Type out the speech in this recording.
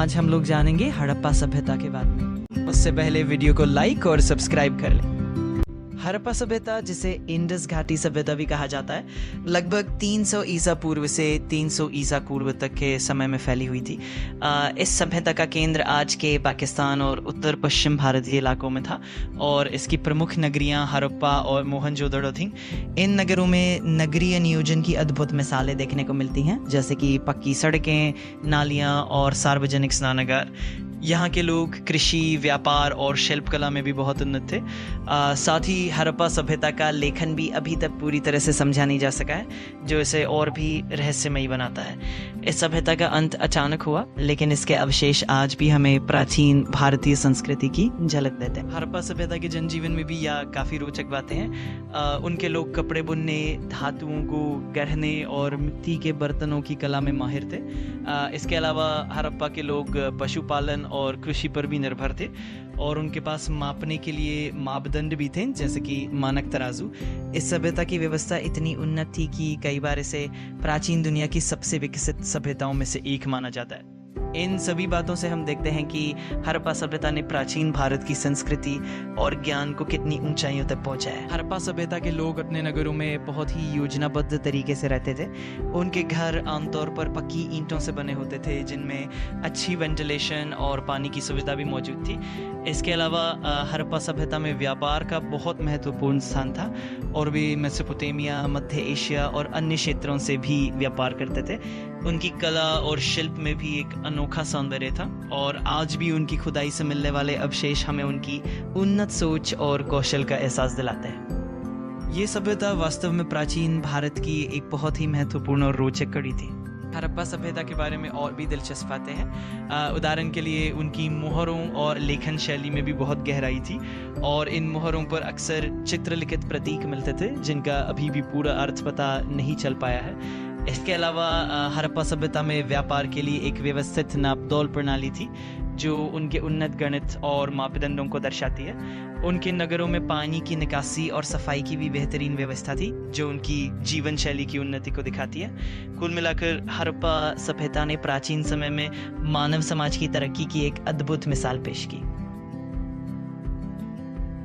आज हम लोग जानेंगे हड़प्पा सभ्यता के बारे में। उससे पहले वीडियो को लाइक और सब्सक्राइब कर लें। हड़प्पा सभ्यता, जिसे इंडस घाटी सभ्यता भी कहा जाता है, लगभग 300 ईसा पूर्व से 300 ईसा पूर्व तक के समय में फैली हुई थी। इस सभ्यता का केंद्र आज के पाकिस्तान और उत्तर पश्चिम भारतीय इलाकों में था और इसकी प्रमुख नगरियां हड़प्पा और मोहनजोदड़ो थीं। इन नगरों में नगरीय नियोजन की अद्भुत मिसालें देखने को मिलती हैं, जैसे कि पक्की सड़कें, नालियां और सार्वजनिक स्नानागार। यहाँ के लोग कृषि, व्यापार और शिल्पकला में भी बहुत उन्नत थे। साथ ही हड़प्पा सभ्यता का लेखन भी अभी तक पूरी तरह से समझा नहीं जा सका है, जो इसे और भी रहस्यमयी बनाता है। इस सभ्यता का अंत अचानक हुआ, लेकिन इसके अवशेष आज भी हमें प्राचीन भारतीय संस्कृति की झलक देते हैं। हड़प्पा सभ्यता के जनजीवन में भी यह काफ़ी रोचक बातें हैं। उनके लोग कपड़े बुनने, धातुओं को गढ़ने और मिट्टी के बर्तनों की कला में माहिर थे। इसके अलावा हड़प्पा के लोग पशुपालन और कृषि पर भी निर्भर थे और उनके पास मापने के लिए मापदंड भी थे, जैसे कि मानक तराजू। इस सभ्यता की व्यवस्था इतनी उन्नत थी कि कई बार इसे प्राचीन दुनिया की सबसे विकसित सभ्यताओं में से एक माना जाता है। इन सभी बातों से हम देखते हैं कि हड़प्पा सभ्यता ने प्राचीन भारत की संस्कृति और ज्ञान को कितनी ऊंचाइयों तक पहुंचाया। हड़प्पा सभ्यता के लोग अपने नगरों में बहुत ही योजनाबद्ध तरीके से रहते थे। उनके घर आमतौर पर पक्की ईंटों से बने होते थे, जिनमें अच्छी वेंटिलेशन और पानी की सुविधा भी मौजूद थी। इसके अलावा हड़प्पा सभ्यता में व्यापार का बहुत महत्वपूर्ण स्थान था और वे मेसोपोटामिया, मध्य एशिया और अन्य क्षेत्रों से भी व्यापार करते थे। उनकी कला और शिल्प में भी एक अनोखा सौंदर्य था और आज भी उनकी खुदाई से मिलने वाले अवशेष हमें उनकी उन्नत सोच और कौशल का एहसास दिलाते हैं। ये सभ्यता वास्तव में प्राचीन भारत की एक बहुत ही महत्वपूर्ण और रोचक कड़ी थी। हड़प्पा सभ्यता के बारे में और भी दिलचस्प बातें हैं। उदाहरण के लिए उनकी मोहरों और लेखन शैली में भी बहुत गहराई थी और इन मोहरों पर अक्सर चित्रलिखित प्रतीक मिलते थे, जिनका अभी भी पूरा अर्थ पता नहीं चल पाया है। इसके अलावा हड़प्पा सभ्यता में व्यापार के लिए एक व्यवस्थित नापतोल प्रणाली थी, जो उनके उन्नत गणित और मापदंडों को दर्शाती है। उनके नगरों में पानी की निकासी और सफाई की भी बेहतरीन व्यवस्था थी, जो उनकी जीवन शैली की उन्नति को दिखाती है। कुल मिलाकर हड़प्पा सभ्यता ने प्राचीन समय में मानव समाज की तरक्की की एक अद्भुत मिसाल पेश की।